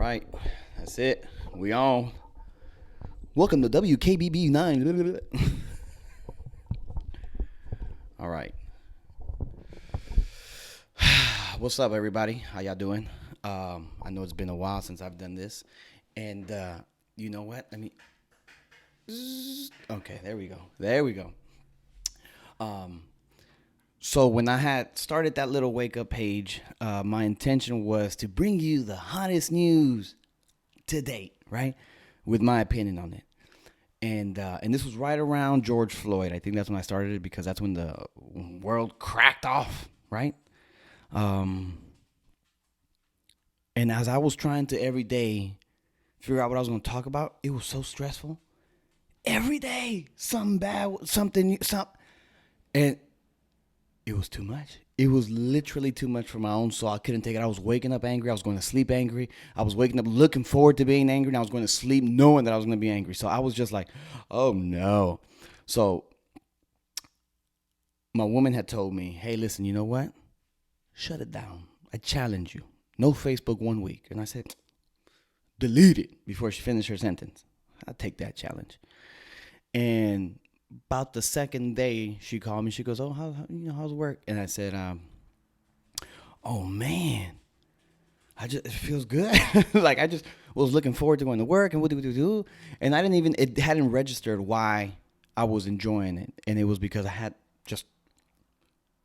right, that's it. We on. Welcome to WKBB 9. All right. What's up, everybody? How y'all doing? I know it's been a while since I've done this, and you know what? Let me. Okay, there we go. There we go. So when I had started that little wake up page, my intention was to bring you the hottest news to date, right? With my opinion on it. And this was right around George Floyd. I think that's when I started it because that's when the world cracked off, right? Um, and as I was trying to every day figure out what I was going to talk about, it was so stressful. Every day, something bad, something, and it was too much. It was literally too much for my own soul. I couldn't take it. I was waking up angry. I was going to sleep angry. I was waking up looking forward to being angry, and I was going to sleep knowing that I was going to be angry. So I was just like, oh no. So my woman had told me, hey, listen, you know what? Shut it down. I challenge you. No Facebook 1 week. And I said, delete it before she finished her sentence. I'll take that challenge. And about the second day, she called me. She goes, "Oh, how's work?" And I said, "Oh man, it feels good. Like I just was looking forward to going to work and what do, and it hadn't registered why I was enjoying it, and it was because I had just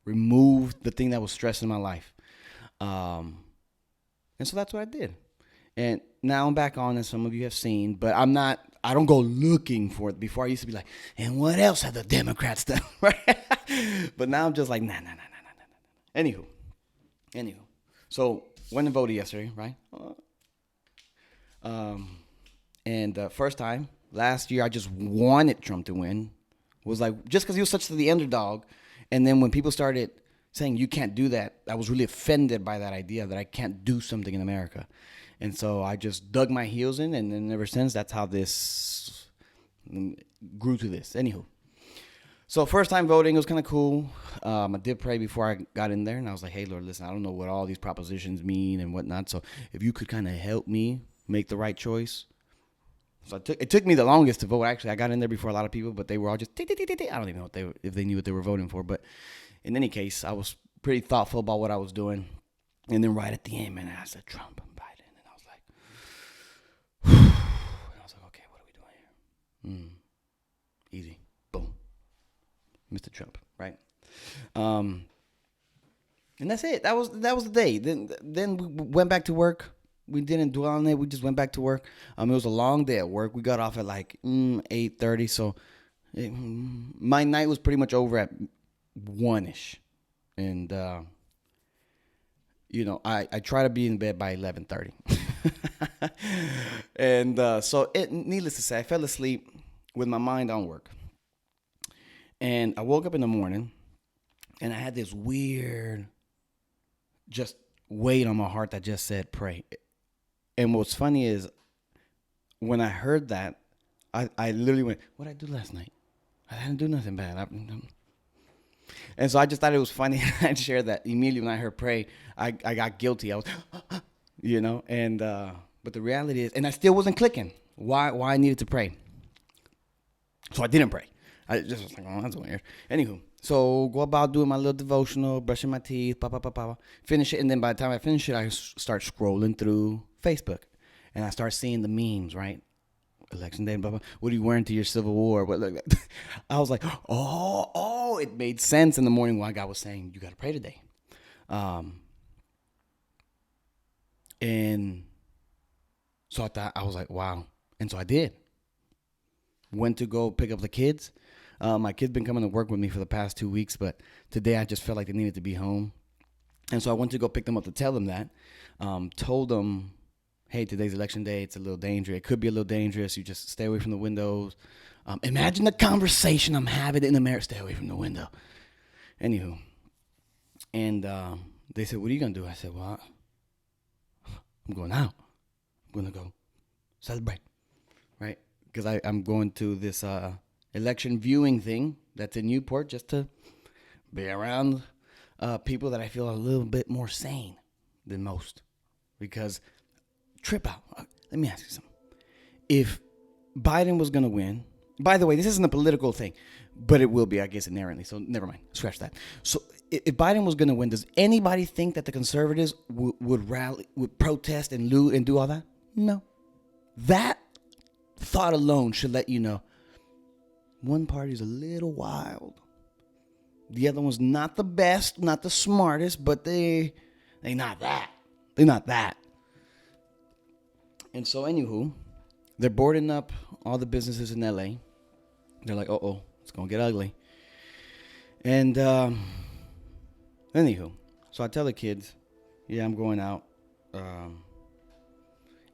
removed the thing that was stressing my life, and so that's what I did, and now I'm back on, as some of you have seen, but I don't go looking for it. Before I used to be like, and what else have the Democrats done? Right? But now I'm just like, nah. Anywho. So went and voted yesterday, right? And first time last year, I just wanted Trump to win. Was like just because he was such the underdog, and then when people started saying you can't do that, I was really offended by that idea that I can't do something in America. And so I just dug my heels in, and then ever since, that's how this grew to this. Anywho, so first time voting, it was kind of cool. I did pray before I got in there, and I was like, hey, Lord, listen, I don't know what all these propositions mean and whatnot, so if you could kind of help me make the right choice. So it took me the longest to vote, actually. I got in there before a lot of people, but they were all just, I don't even know if they knew what they were voting for, but in any case, I was pretty thoughtful about what I was doing. And then right at the end, man, I said Trump. And I was like, okay, what are we doing here? Easy. Boom. Mr. Trump, right? And that's it. That was the day. Then we went back to work. We didn't dwell on it. We just went back to work. It was a long day at work. We got off at like 8:30. So my night was pretty much over at 1-ish. And, I try to be in bed by 11:30. And so needless to say, I fell asleep with my mind on work. And I woke up in the morning, and I had this weird just weight on my heart that just said, pray. And what's funny is when I heard that, I literally went, what did I do last night? I didn't do nothing bad. And so I just thought it was funny. I'd share that immediately when I heard pray, I got guilty. I was, and but the reality is, and I still wasn't clicking why I needed to pray. So I didn't pray. I just was like, oh, that's weird. Anywho, so go about doing my little devotional, brushing my teeth, finish it. And then by the time I finish it, I start scrolling through Facebook. And I start seeing the memes, right? Election day, blah, blah. What are you wearing to your Civil War? What? I was like, oh, it made sense in the morning why God was saying, you got to pray today. And so I was like, wow. And so I did. Went to go pick up the kids. My kids been coming to work with me for the past 2 weeks, but today I just felt like they needed to be home. And so I went to go pick them up to tell them that. Told them, hey, today's election day. It's a little dangerous. It could be a little dangerous. You just stay away from the windows. Imagine the conversation I'm having in America. Stay away from the window. Anywho. And they said, what are you going to do? I said, well, I'm going out. I'm going to go celebrate, right? Because I'm going to this election viewing thing that's in Newport just to be around people that I feel are a little bit more sane than most. Because trip out. Let me ask you something. If Biden was going to win, by the way, this isn't a political thing, but it will be, I guess, inherently. So never mind. Scratch that. So if Biden was going to win, does anybody think that the conservatives would rally, would protest and loot and do all that? No. That thought alone should let you know one party's a little wild. The other one's not the best, not the smartest, but they not that. They're not that. And so, anywho, they're boarding up all the businesses in LA. They're like, uh-oh, it's going to get ugly. And, anywho, so I tell the kids, yeah, I'm going out.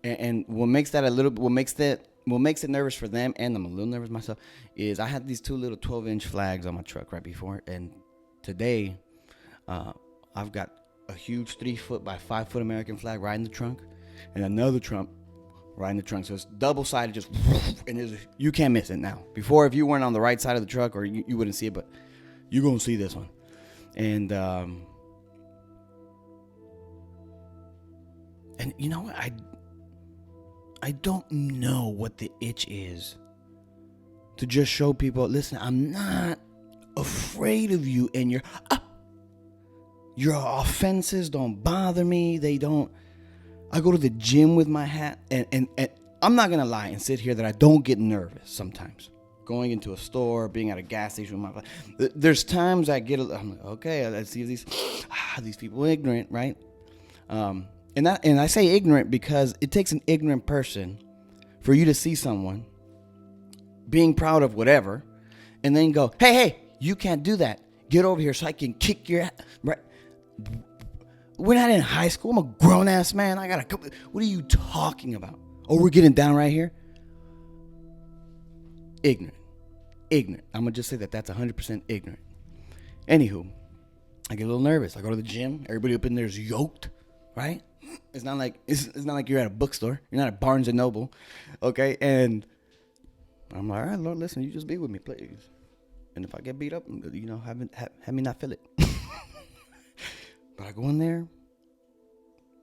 And what makes that what makes it nervous for them, and I'm a little nervous myself, is I had these two little 12-inch flags on my truck right before. And today, I've got a huge 3-foot by 5-foot American flag right in the trunk, and another Trump right in the trunk. So it's double-sided, just, and you can't miss it now. Before, if you weren't on the right side of the truck, or you wouldn't see it, but you're going to see this one. And you know what? I don't know what the itch is to just show people, listen, I'm not afraid of you, and your offenses don't bother me. They don't. I go to the gym with my hat, and I'm not going to lie and sit here that I don't get nervous sometimes. Going into a store, being at a gas station with my, there's times I get, I'm like, okay, I see these people are ignorant, right? And I say ignorant because it takes an ignorant person for you to see someone being proud of whatever, and then go, hey, you can't do that. Get over here so I can kick your ass. Right? We're not in high school. I'm a grown ass man. I gotta come. What are you talking about? Oh, we're getting down right here. Ignorant. I'm gonna just say that's 100% ignorant. Anywho, I get a little nervous. I go to the gym. Everybody up in there is yoked, right? It's not like you're at a bookstore. You're not at Barnes and Noble, okay? And I'm like, all right, Lord, listen, you just be with me, please. And if I get beat up, have me not feel it. But I go in there,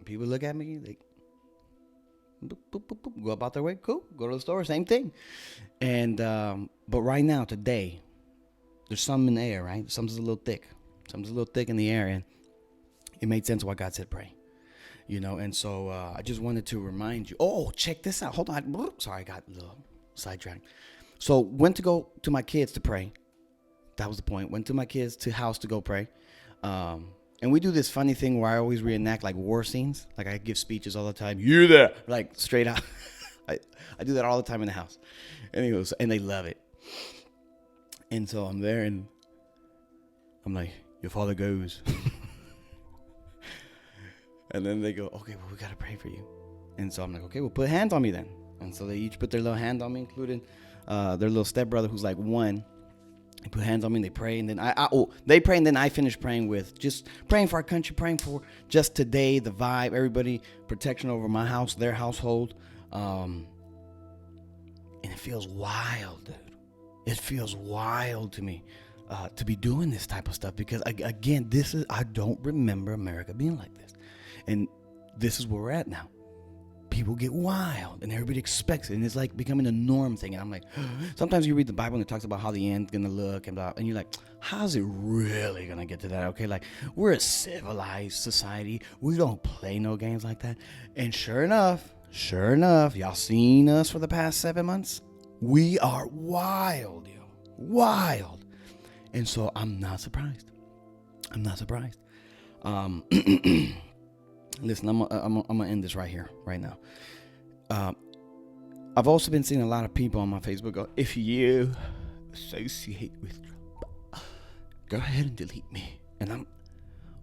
people look at me, they boop, boop, boop, boop, go about their way, cool. Go to the store, same thing. And but right now, today, there's something in the air, right? Something's a little thick. Something's a little thick in the air, and it made sense why God said pray. And so I just wanted to remind you. Oh, check this out. Hold on. Sorry, I got a little sidetracked. So went to go to my kids to pray. That was the point. Went to my kids' house to go pray. And we do this funny thing where I always reenact like war scenes. Like I give speeches all the time. You there? Like straight out. I do that all the time in the house. Anyways, and they love it. And so I'm there and I'm like, your father goes. And then they go, okay, well, we got to pray for you. And so I'm like, okay, well, put hands on me then. And so they each put their little hand on me, including their little stepbrother who's like 1. They put hands on me and they pray. And then they pray, and then I finish praying with just praying for our country, praying for just today, the vibe, everybody, protection over my house, their household. And it feels wild, dude. It feels wild to me to be doing this type of stuff because, again, I don't remember America being like this. And this is where we're at now. People get wild and everybody expects it. And it's like becoming a norm thing. And I'm like, sometimes you read the Bible and it talks about how the end's going to look and blah. And you're like, how's it really going to get to that? Okay, like we're a civilized society. We don't play no games like that. And sure enough, y'all seen us for the past 7 months? We are wild, yo. Wild. And so I'm not surprised. Listen, I'm gonna end this right here, right now. I've also been seeing a lot of people on my Facebook go, if you associate with Trump, go ahead and delete me. And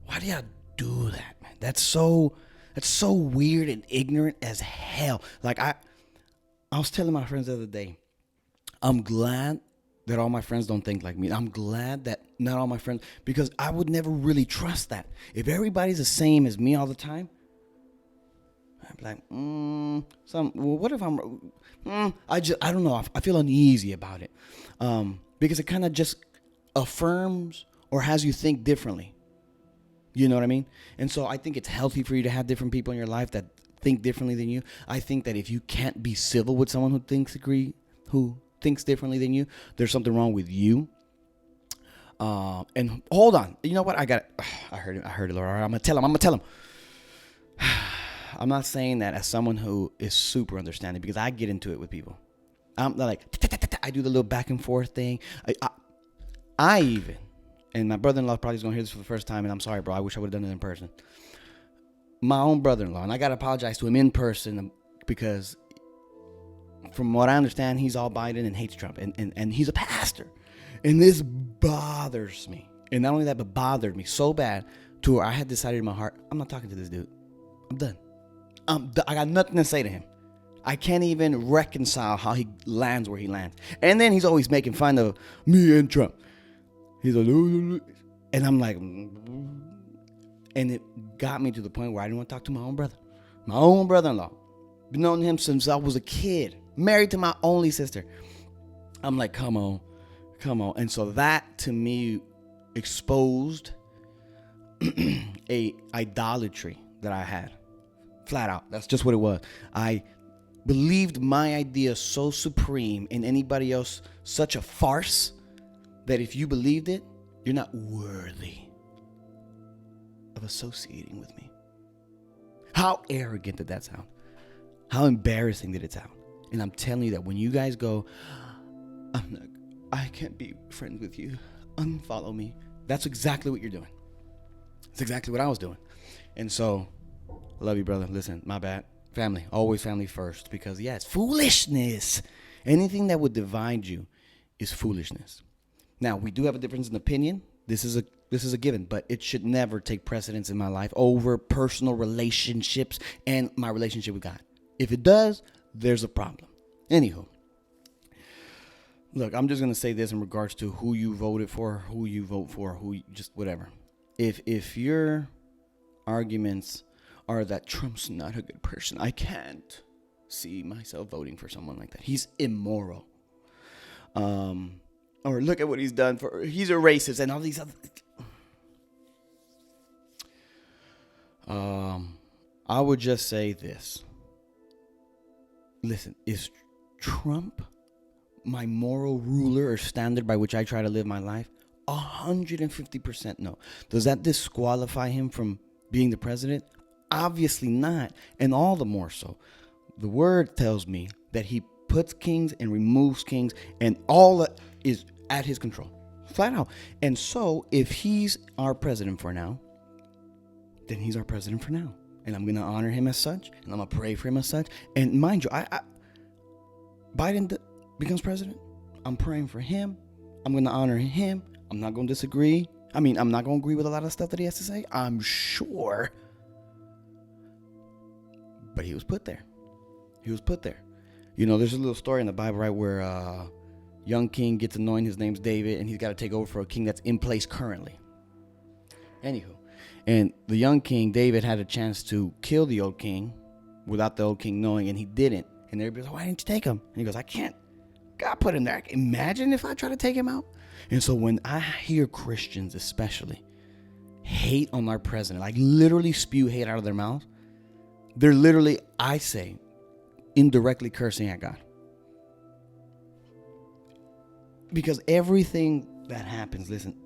why do y'all do that, man? That's so weird and ignorant as hell. Like I was telling my friends the other day, I'm glad that all my friends don't think like me. I'm glad that not all my friends, because I would never really trust that. If everybody's the same as me all the time, I'd be like, what if I don't know. I feel uneasy about it. Because it kind of just affirms or has you think differently. You know what I mean? And so I think it's healthy for you to have different people in your life that think differently than you. I think that if you can't be civil with someone who thinks differently than you, there's something wrong with you. And hold on, you know what? I heard it, Lord. All right, I'm gonna tell him. I'm not saying that as someone who is super understanding, because I get into it with people. I'm like, I do the little back and forth thing. I even, and my brother-in-law probably is going to hear this for the first time, and I'm sorry, bro. I wish I would have done it in person. My own brother-in-law, and I got to apologize to him in person because from what I understand, he's all Biden and hates Trump, and he's a pastor. And this bothers me. And not only that, but bothered me so bad to where I had decided in my heart, I'm not talking to this dude. I'm done. I got nothing to say to him. I can't even reconcile how he lands where he lands. And then he's always making fun of me and Trump. He's like, and I'm like, and it got me to the point where I didn't want to talk to my own brother-in-law. Been knowing him since I was a kid, married to my only sister. I'm like, come on. And so that to me exposed a idolatry that I had. Flat out. That's just what it was. I believed my idea so supreme and anybody else such a farce that if you believed it, you're not worthy of associating with me. How arrogant did that sound? How embarrassing did it sound? And I'm telling you that when you guys go, I can't be friends with you, unfollow me, that's exactly what you're doing. It's exactly what I was doing. And so, I love you, brother. Listen, my bad. Family, always family first, because it's foolishness. Anything that would divide you is foolishness. Now, we do have a difference in opinion. This is a given, but it should never take precedence in my life over personal relationships and my relationship with God. If it does, there's a problem. Anywho, look, I'm just going to say this in regards to who you voted for, who you vote for, just whatever. If your arguments are that Trump's not a good person, I can't see myself voting for someone like that. He's immoral. Or look at what he's done he's a racist and all these other. I would just say this. Listen, is Trump my moral ruler or standard by which I try to live my life? 150% no. Does that disqualify him from being the president? Obviously not, and all the more so. The word tells me that he puts kings and removes kings, and all that is at his control, flat out. And so, if he's our president for now, then he's our president for now, and I'm gonna honor him as such, and I'm gonna pray for him as such. And mind you, Biden becomes president, I'm praying for him. I'm gonna honor him. I'm not gonna disagree. I'm not gonna agree with a lot of stuff that he has to say, I'm sure. But he was put there. You know, there's a little story in the Bible, right, where young king gets anointed. His name's David, and he's got to take over for a king that's in place currently. Anywho, and the young king, David, had a chance to kill the old king without the old king knowing, and he didn't. And everybody's like, why didn't you take him? And he goes, I can't. God put him there. Imagine if I try to take him out. And so when I hear Christians especially hate on our president, like literally spew hate out of their mouths, they're literally, I say, indirectly cursing at God. Because everything that happens, listen,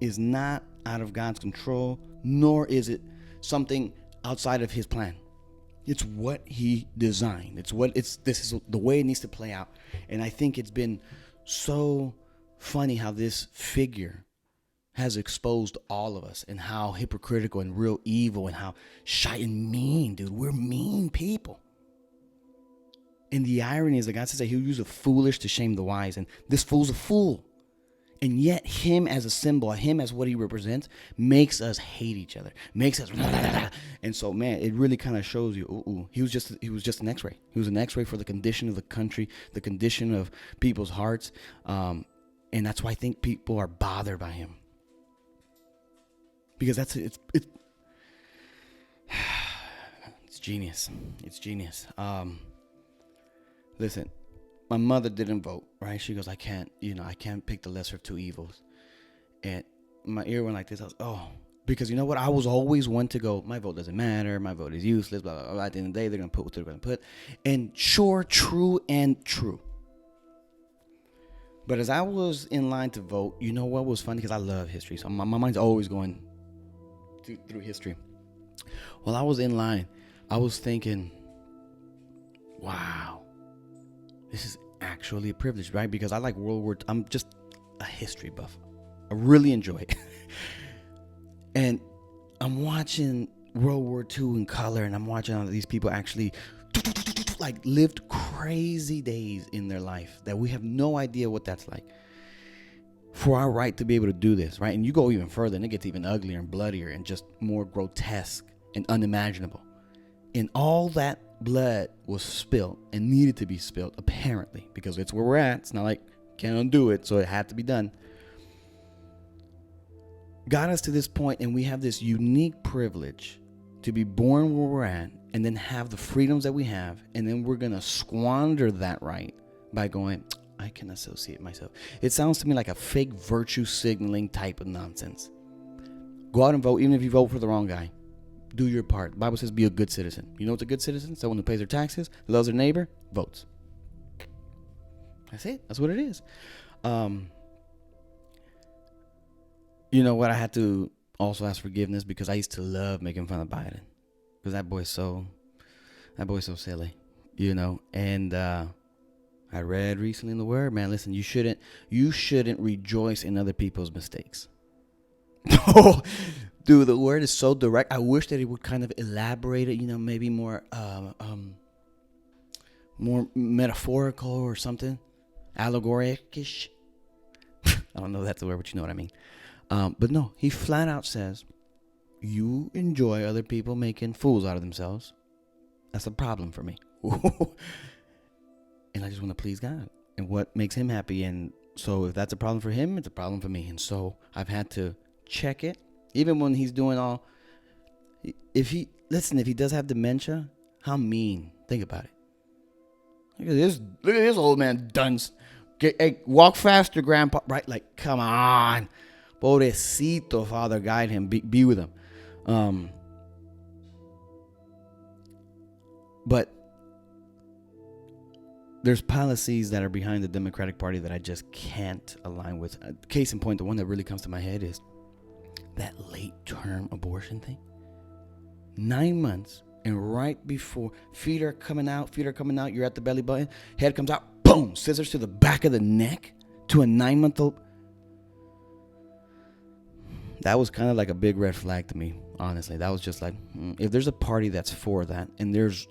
is not out of God's control, nor is it something outside of his plan. It's what he designed. This is the way it needs to play out. And I think it's been so funny how this figure has exposed all of us and how hypocritical and real evil and how shy and mean, dude. We're mean people. And the irony is that God says that he'll use the foolish to shame the wise. And this fool's a fool. And yet him as a symbol, him as what he represents, makes us hate each other. Makes us blah, blah, blah, blah. And so, man, it really kind of shows you, he was just an X-ray. He was an X-ray for the condition of the country, the condition of people's hearts. And that's why I think people are bothered by him. Because it's genius. It's genius. Listen, my mother didn't vote, right? She goes, I can't pick the lesser of two evils. And my ear went like this. I was, Because you know what? I was always one to go, my vote doesn't matter. My vote is useless. Blah, blah, blah. At the end of the day, they're going to put what they're going to put. And sure, true and true. But as I was in line to vote, you know what was funny? Because I love history. So my mind's always going through history. While I was in line, I was thinking, wow, this is actually a privilege, right? Because I like World War II. I'm just a history buff. I really enjoy it. And I'm watching World War II in color, and I'm watching all of these people actually like lived crazy days in their life that we have no idea what that's like. For our right to be able to do this, right? And you go even further, and it gets even uglier and bloodier and just more grotesque and unimaginable. And all that blood was spilled and needed to be spilled, apparently, because it's where we're at. It's not like can't undo it, so it had to be done. Got us to this point, and we have this unique privilege to be born where we're at and then have the freedoms that we have, and then we're going to squander that right by going, I can associate myself. It sounds to me like a fake virtue signaling type of nonsense. Go out and vote, even if you vote for the wrong guy. Do your part. The Bible says be a good citizen. You know what's a good citizen? Someone who pays their taxes, loves their neighbor, votes. That's it. That's what it is. You know what? I had to also ask forgiveness because I used to love making fun of Biden because that boy's so silly, you know. And I read recently in the Word, man. Listen, you shouldn't rejoice in other people's mistakes. Dude, the Word is so direct. I wish that it would kind of elaborate it, you know, maybe more metaphorical or something, allegoric-ish. I don't know if that's the word, but you know what I mean. But no, he flat out says, you enjoy other people making fools out of themselves. That's a problem for me. And I just want to please God and what makes him happy. And so if that's a problem for him, it's a problem for me. And so I've had to check it. Even when he's doing all, if he does have dementia, how mean. Think about it. Look at this old man dunce. Hey, walk faster, grandpa. Right? Like, come on. Pobrecito, Father, guide him. Be with him. But there's policies that are behind the Democratic Party that I just can't align with. Case in point, the one that really comes to my head is that late-term abortion thing. 9 months, and right before feet are coming out, you're at the belly button, head comes out, boom, scissors to the back of the neck to a 9-month-old. That was kind of like a big red flag to me, honestly. That was just like, if there's a party that's for that, and there's,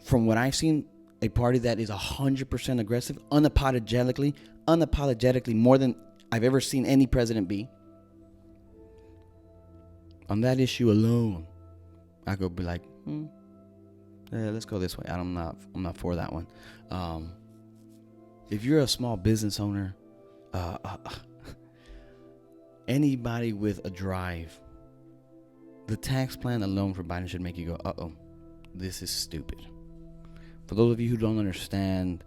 from what I've seen, a party that is 100% aggressive, unapologetically more than I've ever seen any president be. On that issue alone, I go be like, let's go this way. I'm not for that one. If you're a small business owner, anybody with a drive, the tax plan alone for Biden should make you go, this is stupid. For those of you who don't understand,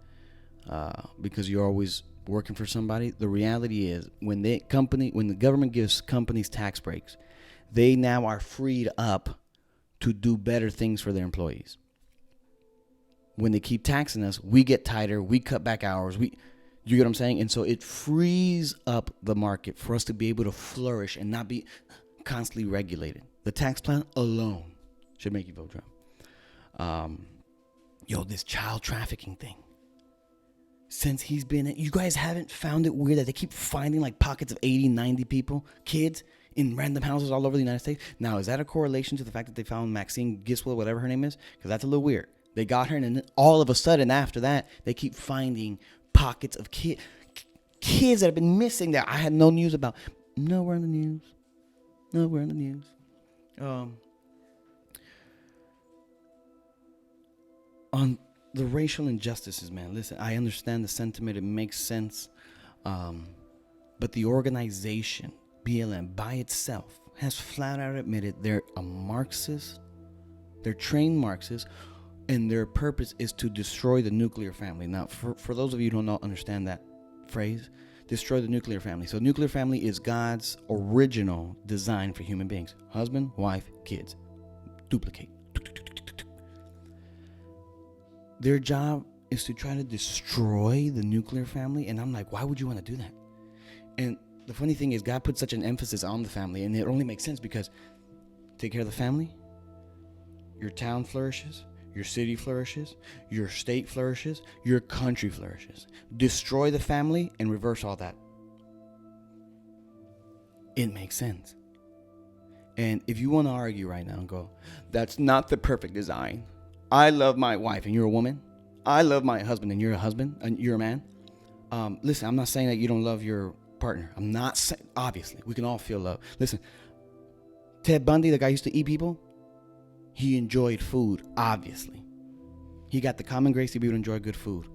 because you're always working for somebody, the reality is when the government gives companies tax breaks, they now are freed up to do better things for their employees. When they keep taxing us, we get tighter, we cut back hours, you get what I'm saying? And so it frees up the market for us to be able to flourish and not be constantly regulated. The tax plan alone should make you vote Trump. This child trafficking thing. Since he's been, you guys haven't found it weird that they keep finding like pockets of 80, 90 people, kids, in random houses all over the United States? Now, is that a correlation to the fact that they found Maxine Giswell, whatever her name is? Because that's a little weird. They got her, and then all of a sudden after that, they keep finding pockets of kids that have been missing that I had no news about. Nowhere in the news. On the racial injustices, man, listen, I understand the sentiment. It makes sense. But the organization, BLM, by itself, has flat out admitted they're a Marxist. They're trained Marxists, and their purpose is to destroy the nuclear family. Now, for those of you who don't understand that phrase, destroy the nuclear family. So nuclear family is God's original design for human beings. Husband, wife, kids. Duplicate. Their job is to try to destroy the nuclear family. And I'm like, why would you want to do that? And the funny thing is, God put such an emphasis on the family, and it only makes sense because take care of the family, your town flourishes, your city flourishes, your state flourishes, your country flourishes. Destroy the family and reverse all that. It makes sense. And if you want to argue right now and go, that's not the perfect design. I love my wife and you're a woman. I love my husband and you're a husband and you're a man. Listen, I'm not saying that you don't love your partner. I'm not saying, obviously, we can all feel love. Listen, Ted Bundy, the guy who used to eat people, he enjoyed food, obviously. He got the common grace to be able to enjoy good food.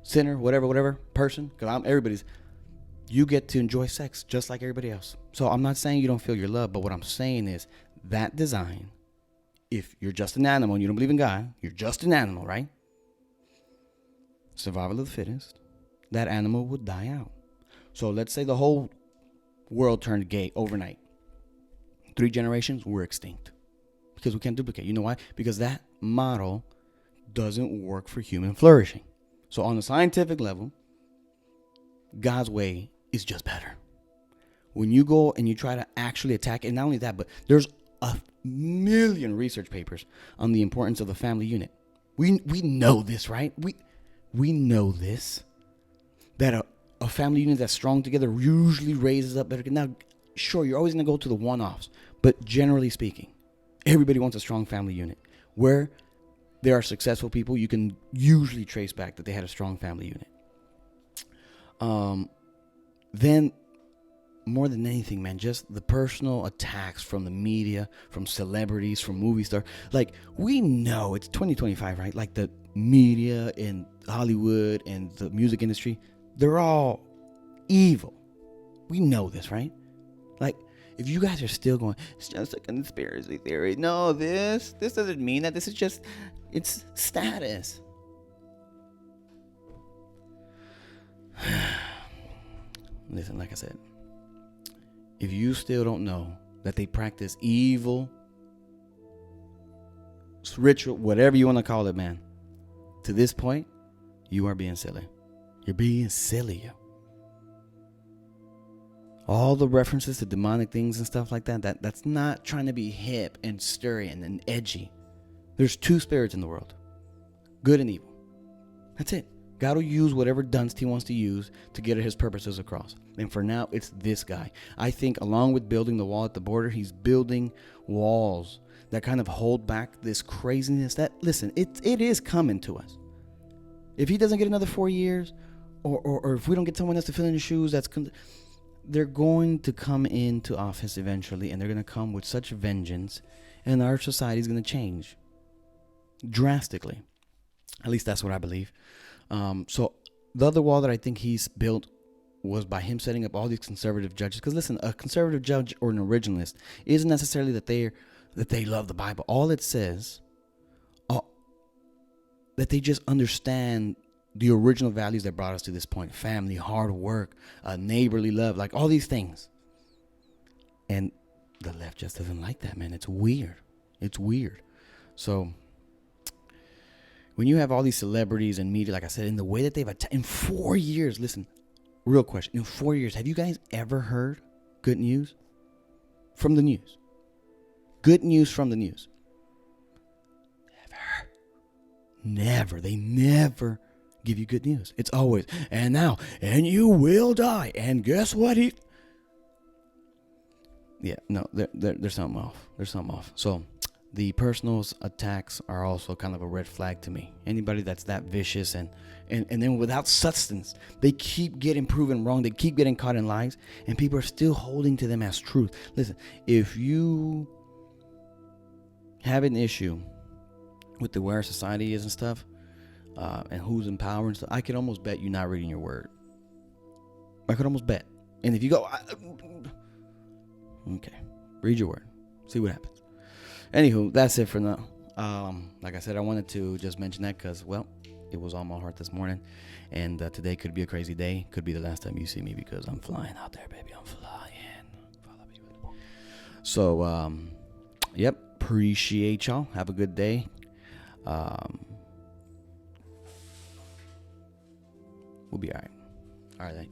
Sinner, whatever, person, because everybody's, you get to enjoy sex just like everybody else. So I'm not saying you don't feel your love, but what I'm saying is that design, if you're just an animal and you don't believe in God, you're just an animal, right? Survival of the fittest. That animal would die out. So let's say the whole world turned gay overnight. 3 generations, we're extinct. Because we can't duplicate. You know why? Because that model doesn't work for human flourishing. So on the scientific level, God's way is just better. When you go and you try to actually attack, and not only that, but there's a million research papers on the importance of the family unit. We know this, right? We know this. That a family unit that's strong together usually raises up better. Now, sure, you're always going to go to the one-offs. But generally speaking, everybody wants a strong family unit. Where there are successful people, you can usually trace back that they had a strong family unit. Then, more than anything, man, just the personal attacks from the media, from celebrities, from movie stars. Like, we know it's 2025, right? Like, the media and Hollywood and the music industry, they're all evil. We know this, right? Like, if you guys are still going, it's just a conspiracy theory. No, this doesn't mean that. This is just, it's status. Listen, like I said, if you still don't know that they practice evil, ritual, whatever you want to call it, man, to this point, you are being silly. You're being silly. All the references to demonic things and stuff like that's not trying to be hip and stirring and edgy. There's 2 spirits in the world, good and evil. That's it. God will use whatever dunce he wants to use to get his purposes across. And for now, it's this guy. I think along with building the wall at the border, he's building walls that kind of hold back this craziness that, listen, it is coming to us. If he doesn't get another 4 years, or if we don't get someone else to fill in his shoes, they're going to come into office eventually, and they're going to come with such vengeance, and our society is going to change drastically. At least that's what I believe. So the other wall that I think he's built was by him setting up all these conservative judges. Because listen, a conservative judge or an originalist isn't necessarily that they love the Bible. All it says, that they just understand the original values that brought us to this point: family, hard work, neighborly love, like all these things. And the left just doesn't like that, man. It's weird. So when you have all these celebrities and media, like I said, in the way that they've in 4 years, listen, real question, in 4 years, have you guys ever heard good news from the news? Good news from the news? Never. They never give you good news. It's always, and now, and you will die, and guess what? There's something off. So the personal attacks are also kind of a red flag to me. Anybody that's that vicious and then without substance, they keep getting proven wrong. They keep getting caught in lies, and people are still holding to them as truth. Listen, if you have an issue with the way our society is and stuff, and who's in power and stuff, I could almost bet you're not reading your word. I could almost bet. And if you go, okay, read your word, see what happens. Anywho, that's it for now. Like I said, I wanted to just mention that because, well, it was on my heart this morning. And today could be a crazy day. Could be the last time you see me because I'm flying out there, baby. I'm flying. So, yep. Appreciate y'all. Have a good day. We'll be all right. All right.